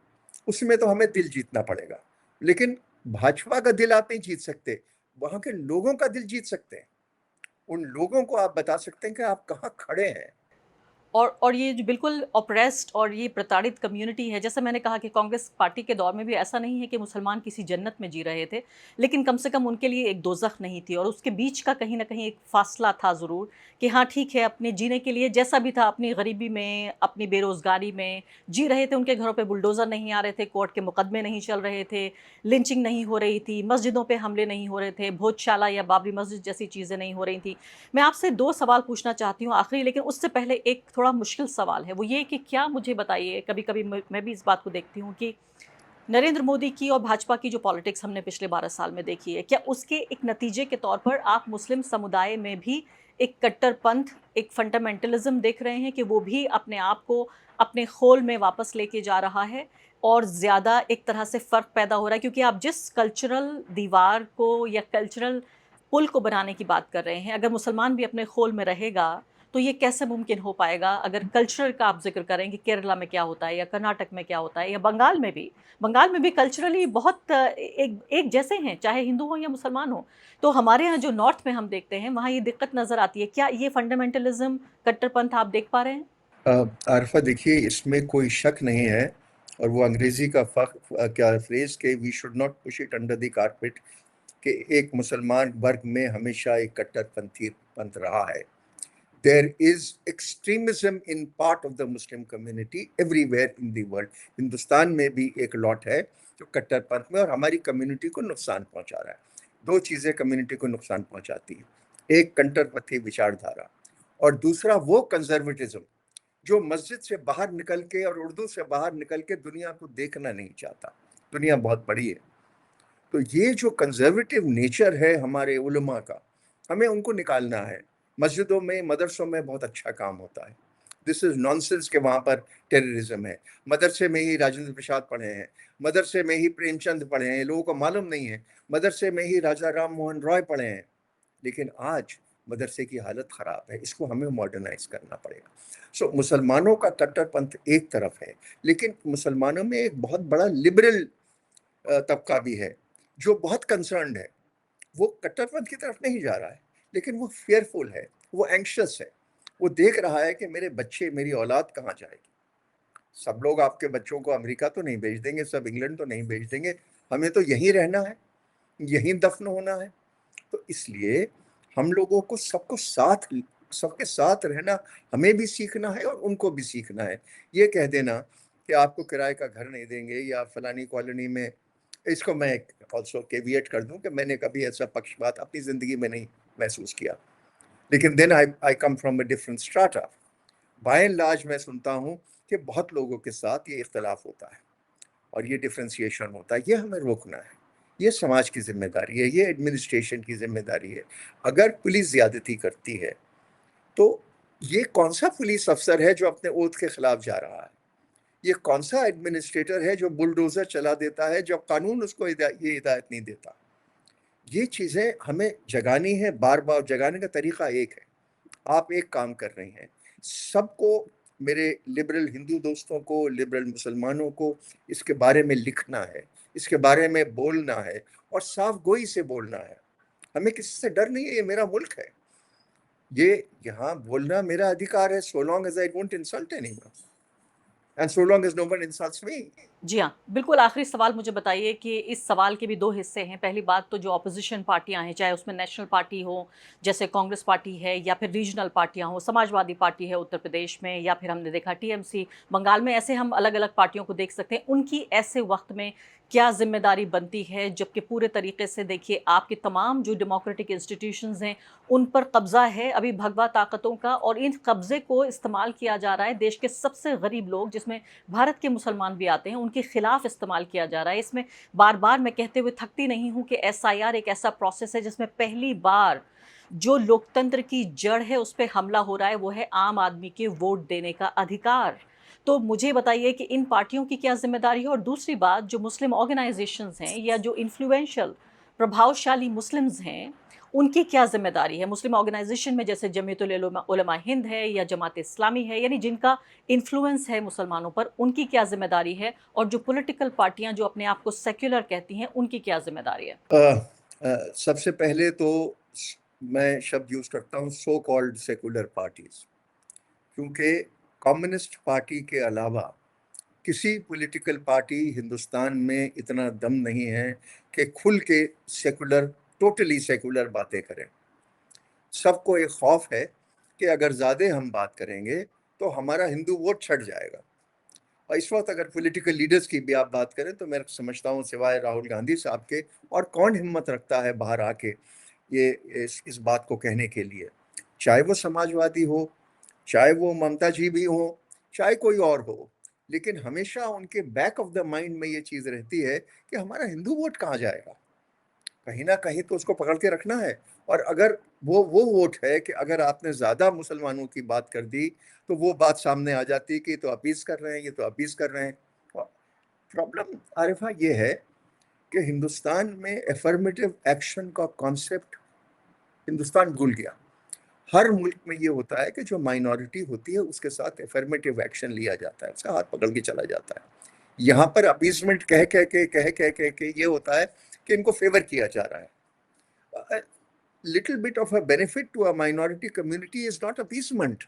उसमें तो हमें दिल जीतना पड़ेगा, लेकिन भाजपा का दिल आप नहीं जीत सकते, वहां के लोगों का दिल जीत सकते हैं। उन लोगों को आप बता सकते हैं कि आप कहाँ खड़े हैं। और ये जो बिल्कुल ऑप्रेस्ड और ये प्रताड़ित कम्युनिटी है, जैसे मैंने कहा कि कांग्रेस पार्टी के दौर में भी ऐसा नहीं है कि मुसलमान किसी जन्नत में जी रहे थे, लेकिन कम से कम उनके लिए एक दोज़ख नहीं थी, और उसके बीच का कहीं न कहीं एक फ़ासला था ज़रूर कि हाँ, ठीक है, अपने जीने के लिए जैसा भी था, अपनी गरीबी में, अपनी बेरोज़गारी में जी रहे थे। उनके घरों पे बुलडोज़र नहीं आ रहे थे, कोर्ट के मुकदमे नहीं चल रहे थे, लिंचिंग नहीं हो रही थी, मस्जिदों पे हमले नहीं हो रहे थे, भोजशाला या बाबरी मस्जिद जैसी चीज़ें नहीं हो रही थी। मैं आपसे 2 सवाल पूछना चाहती हूँ आखिरी, लेकिन उससे पहले एक थोड़ा मुश्किल सवाल है, वो ये कि क्या मुझे बताइए, कभी-कभी मैं भी इस बात को देखती हूँ कि नरेंद्र मोदी की और भाजपा की जो पॉलिटिक्स हमने पिछले 12 साल में देखी है, क्या उसके एक नतीजे के तौर पर आप मुस्लिम समुदाय में भी एक कट्टरपंथ, एक फंडामेंटलिज़्म देख रहे हैं कि वो भी अपने आप को अपने खोल में वापस लेके जा रहा है और ज़्यादा एक तरह से फ़र्क पैदा हो रहा है? क्योंकि आप जिस कल्चरल दीवार को या कल्चरल पुल को बनाने की बात कर रहे हैं, अगर मुसलमान भी अपने खोल में रहेगा, तो ये कैसे मुमकिन हो पाएगा? अगर कल्चरल का आप ज़िक्र करें कि केरला में क्या होता है या कर्नाटक में क्या होता है या बंगाल में भी कल्चरली बहुत एक एक जैसे हैं, चाहे हिंदू हो या मुसलमान हो। तो हमारे यहाँ जो नॉर्थ में हम देखते हैं, वहाँ ये दिक्कत नज़र आती है। क्या ये फंडामेंटलिज़्म, कट्टरपंथ आप देख पा रहे हैं? आरफा, देखिए, इसमें कोई शक नहीं है। और वो अंग्रेजी का क्या फ्रेज के we should not push it under the carpet, कि एक मुसलमान वर्ग में हमेशा एक कट्टरपंथी पंथ रहा है। There is extremism in part of the Muslim community everywhere in the world. Hindustan में भी एक लॉट है जो कट्टरपंथ में और हमारी कम्युनिटी को नुकसान पहुंचा रहा है। दो चीजें कम्युनिटी को नुकसान पहुंचाती है, एक कट्टरपंथी विचारधारा और दूसरा वो कंजर्वेटिज्म जो मस्जिद से बाहर निकल के और उर्दू से बाहर निकल के दुनिया को देखना नहीं चाहता। दुनिया बहुत बड़ी है, तो ये जो कंजर्वेटिव नेचर है हमारे उलमा का, हमें उनको निकालना है। मस्जिदों में, मदरसों में बहुत अच्छा काम होता है। दिस इज नॉनसेंस के वहाँ पर टेररिज्म है। मदरसे में ही राजेंद्र प्रसाद पढ़े हैं, मदरसे में ही प्रेमचंद पढ़े हैं, लोगों को मालूम नहीं है। मदरसे में ही राजा राम मोहन रॉय पढ़े हैं। लेकिन आज मदरसे की हालत खराब है, इसको हमें मॉडर्नाइज करना पड़ेगा। सो मुसलमानों का कट्टरपंथ एक तरफ है, लेकिन मुसलमानों में एक बहुत बड़ा लिबरल तबका भी है जो बहुत कंसर्न्ड है। वो कट्टरपंथ की तरफ नहीं जा रहा है, लेकिन वो फेयरफुल है, वो एंक्शस है। वो देख रहा है कि मेरे बच्चे, मेरी औलाद कहाँ जाएगी। सब लोग आपके बच्चों को अमेरिका तो नहीं भेज देंगे, सब इंग्लैंड तो नहीं भेज देंगे, हमें तो यहीं रहना है, यहीं दफन होना है। तो इसलिए हम लोगों को सबके साथ रहना हमें भी सीखना है और उनको भी सीखना है। ये कह देना कि आपको किराए का घर नहीं देंगे या फलानी कॉलोनी में, इसको मैं ऑल्सो केविएट कर दूं कि मैंने कभी ऐसा पक्षपात अपनी जिंदगी में नहीं महसूस किया। लेकिन then I come from a different strata. By and large मैं सुनता हूँ कि बहुत लोगों के साथ ये इख्तलाफ होता है और ये डिफ्रेंसिएशन होता है। ये हमें रोकना है, ये समाज की जिम्मेदारी है, ये एडमिनिस्ट्रेशन की जिम्मेदारी है। अगर पुलिस ज्यादती करती है तो ये कौन सा पुलिस अफसर है जो अपने ओथ के खिलाफ जा रहा है? ये कौन सा एडमिनिस्ट्रेटर है जो बुलडोजर चला देता है जब कानून उसको ये हिदायत नहीं देता? ये चीजें हमें जगानी है, बार बार जगाने का तरीका एक है। आप एक काम कर रही हैं, सबको, मेरे लिबरल हिंदू दोस्तों को, लिबरल मुसलमानों को इसके बारे में लिखना है, इसके बारे में बोलना है और साफ गोई से बोलना है। हमें किसी से डर नहीं है, ये मेरा मुल्क है, ये यहाँ बोलना मेरा अधिकार है, so long as I won't insult anyone and so long as no one insults me। जी हाँ, बिल्कुल आखिरी सवाल मुझे बताइए कि इस सवाल के भी 2 हिस्से हैं। पहली बात तो जो ऑपोज़िशन पार्टियाँ हैं, चाहे उसमें नेशनल पार्टी हो, जैसे कांग्रेस पार्टी है या फिर रीजनल पार्टियाँ हों, समाजवादी पार्टी है उत्तर प्रदेश में या फिर हमने देखा टीएमसी बंगाल में, ऐसे हम अलग-अलग पार्टियों को देख सकते हैं। उनकी ऐसे वक़्त में क्या ज़िम्मेदारी बनती है जबकि पूरे तरीके से देखिए आपके तमाम जो डेमोक्रेटिक इंस्टीट्यूशंस हैं, उन पर कब्ज़ा है अभी भगवा ताकतों का और इन कब्ज़े को इस्तेमाल किया जा रहा है देश के सबसे गरीब लोग जिसमें भारत के मुसलमान भी आते हैं, उनके खिलाफ इस्तेमाल किया जा रहा है। इसमें बार-बार मैं कहते हुए थकती नहीं हूँ कि एसआईआर एक ऐसा प्रोसेस है जिसमें पहली बार जो लोकतंत्र की जड़ है उस पे हमला हो रहा है, वो है आम आदमी के वोट देने का अधिकार। तो मुझे बताइए कि इन पार्टियों की क्या ज़िम्मेदारी है? और दूसरी बात जो मुस्लिम ऑर्गेनाइज़ेशंस हैं या जो इन्फ्लुएंशियल प्रभावशाली मुस्लिम्स हैं, उनकी क्या ज़िम्मेदारी है? मुस्लिम ऑर्गेनाइज़ेशन में जैसे जमीयतुल उलमा हिंद है या जमात इस्लामी है, यानी जिनका इन्फ्लुएंस है मुसलमानों पर, उनकी क्या ज़िम्मेदारी है? और जो पॉलिटिकल पार्टियाँ जो अपने आप को सेक्युलर कहती हैं, उनकी क्या ज़िम्मेदारी है? सबसे पहले तो मैं शब्द यूज करता हूँ सो कॉल्ड सेकुलर पार्टीज, क्योंकि कम्युनिस्ट पार्टी के अलावा किसी पॉलिटिकल पार्टी हिंदुस्तान में इतना दम नहीं है कि खुल के सेकुलर, टोटली सेकुलर बातें करें। सबको एक खौफ है कि अगर ज़्यादा हम बात करेंगे तो हमारा हिंदू वोट छट जाएगा। और इस वक्त अगर पॉलिटिकल लीडर्स की भी आप बात करें तो मैं समझता हूँ सिवाय राहुल गांधी साहब के और कौन हिम्मत रखता है बाहर आके ये इस बात को कहने के लिए, चाहे वो समाजवादी हो, चाहे वो ममता जी भी हो, चाहे कोई और हो। लेकिन हमेशा उनके बैक ऑफ द माइंड में ये चीज़ रहती है कि हमारा हिंदू वोट कहाँ जाएगा, कहीं ना कहीं तो उसको पकड़ के रखना है। और अगर वो वोट है कि अगर आपने ज़्यादा मुसलमानों की बात कर दी तो वो बात सामने आ जाती है कि तो अपीस कर रहे हैं, ये तो अपीस कर रहे हैं। प्रॉब्लम आरिफा ये है कि हिंदुस्तान में एफर्मेटिव एक्शन का कॉन्सेप्ट हिंदुस्तान भूल गया। हर मुल्क में ये होता है कि जो माइनॉरिटी होती है उसके साथ अफर्मेटिव एक्शन लिया जाता है, उसका हाथ पकड़ के चला जाता है। यहाँ पर अपीसमेंट कह के ये होता है कि इनको फेवर किया जा रहा है। Little bit of a benefit to a minority community is not appeasement,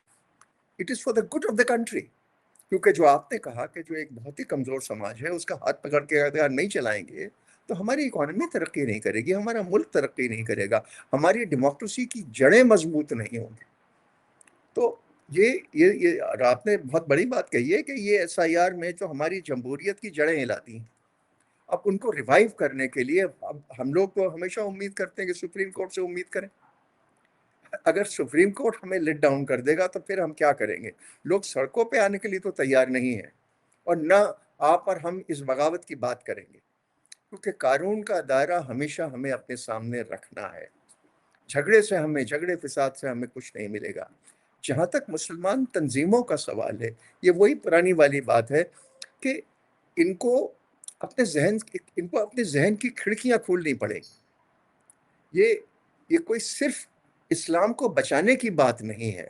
it is for the good of the country. क्योंकि जो आपने कहा कि जो एक बहुत ही कमजोर समाज है उसका हाथ पकड़ के अगर नहीं चलाएंगे तो हमारी इकोनॉमी तरक्की नहीं करेगी, हमारा मुल्क तरक्की नहीं करेगा, हमारी डेमोक्रेसी की जड़ें मजबूत नहीं होंगी। तो ये और आपने बहुत बड़ी बात कही है कि ये एसआईआर में जो हमारी जमहूरियत की जड़ें हिला दी, अब उनको रिवाइव करने के लिए अब हम लोग तो हमेशा उम्मीद करते हैं कि सुप्रीम कोर्ट से उम्मीद करें। अगर सुप्रीम कोर्ट हमें लेट डाउन कर देगा तो फिर हम क्या करेंगे? लोग सड़कों पे आने के लिए तो तैयार नहीं है, और ना आप और हम इस बगावत की बात करेंगे, क्योंकि कानून का दायरा हमेशा हमें अपने सामने रखना है। झगड़े फिसाद से हमें कुछ नहीं मिलेगा। जहाँ तक मुसलमान तंजीमों का सवाल है, ये वही पुरानी वाली बात है कि इनको इनको अपने जहन की खिड़कियां खोलनी पड़ेगी। ये कोई सिर्फ इस्लाम को बचाने की बात नहीं है,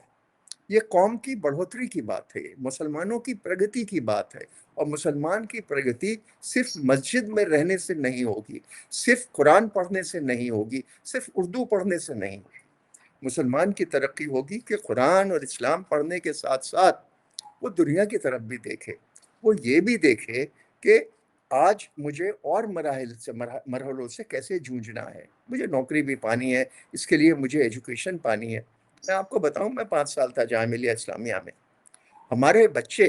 ये कौम की बढ़ोतरी की बात है, मुसलमानों की प्रगति की बात है। और मुसलमान की प्रगति सिर्फ मस्जिद में रहने से नहीं होगी, सिर्फ कुरान पढ़ने से नहीं होगी, सिर्फ उर्दू पढ़ने से नहीं होगी। मुसलमान की तरक्की होगी कि कुरान और इस्लाम पढ़ने के साथ साथ वो दुनिया की तरफ भी देखे, वो ये भी देखे कि आज मुझे और मरहलों से कैसे जूझना है, मुझे नौकरी भी पानी है, इसके लिए मुझे एजुकेशन पानी है। मैं आपको बताऊं, मैं 5 साल था जामिया इस्लामिया में, हमारे बच्चे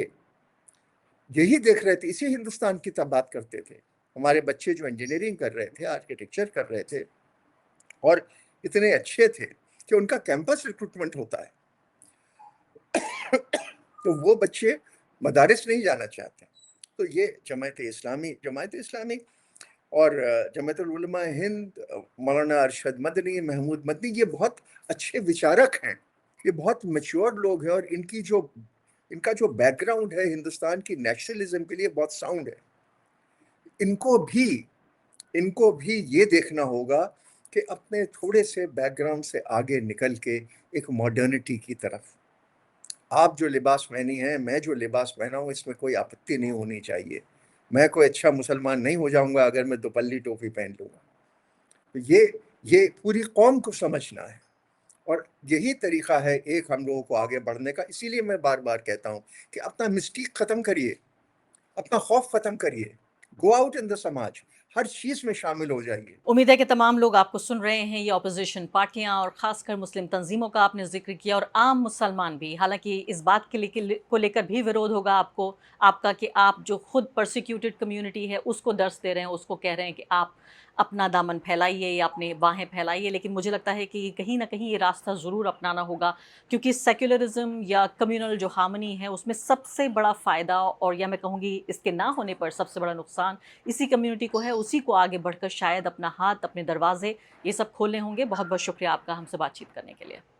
यही देख रहे थे, इसी हिंदुस्तान की तब बात करते थे। हमारे बच्चे जो इंजीनियरिंग कर रहे थे, आर्किटेक्चर कर रहे थे, और इतने अच्छे थे कि उनका कैंपस रिक्रूटमेंट होता है तो वो बच्चे मदारिस नहीं जाना चाहते। तो ये जमायत इस्लामी और जमायतुल उलमा हिंद, मौलाना अरशद मदनी, महमूद मदनी, ये बहुत अच्छे विचारक हैं, ये बहुत मैच्योर लोग हैं, और इनका जो बैकग्राउंड है हिंदुस्तान की नेशनलिज्म के लिए बहुत साउंड है। इनको भी ये देखना होगा कि अपने थोड़े से बैकग्राउंड से आगे निकल के एक मॉडर्निटी की तरफ, आप जो लिबास पहनी है, मैं जो लिबास पहना हूँ, इसमें कोई आपत्ति नहीं होनी चाहिए। मैं कोई अच्छा मुसलमान नहीं हो जाऊंगा अगर मैं दुपल्ली टोपी पहन लूंगा। तो ये पूरी कौम को समझना है, और यही तरीका है एक हम लोगों को आगे बढ़ने का। इसीलिए मैं बार बार कहता हूँ कि अपना मिस्टीक खत्म करिए, अपना खौफ खत्म करिए, गो आउट इन द समाज, हर चीज में शामिल हो जाइए। उम्मीद है कि तमाम लोग आपको सुन रहे हैं। ये ऑपोजिशन पार्टियां और खासकर मुस्लिम तंजीमों का आपने जिक्र किया, और आम मुसलमान भी। हालांकि इस बात को लेकर भी विरोध होगा आपका कि आप जो खुद परसिक्यूटेड कम्युनिटी है उसको दर्स दे रहे हैं, उसको कह रहे हैं कि आप अपना दामन फैलाइए या अपने बाहें फैलाइए। लेकिन मुझे लगता है कि कहीं ना कहीं ये रास्ता ज़रूर अपनाना होगा, क्योंकि सेक्युलरिज्म या कम्युनल जो हार्मनी है उसमें सबसे बड़ा फ़ायदा, और या मैं कहूँगी इसके ना होने पर सबसे बड़ा नुकसान इसी कम्युनिटी को है। उसी को आगे बढ़कर शायद अपना हाथ, अपने दरवाजे ये सब खोलने होंगे। बहुत बहुत शुक्रिया आपका हमसे बातचीत करने के लिए।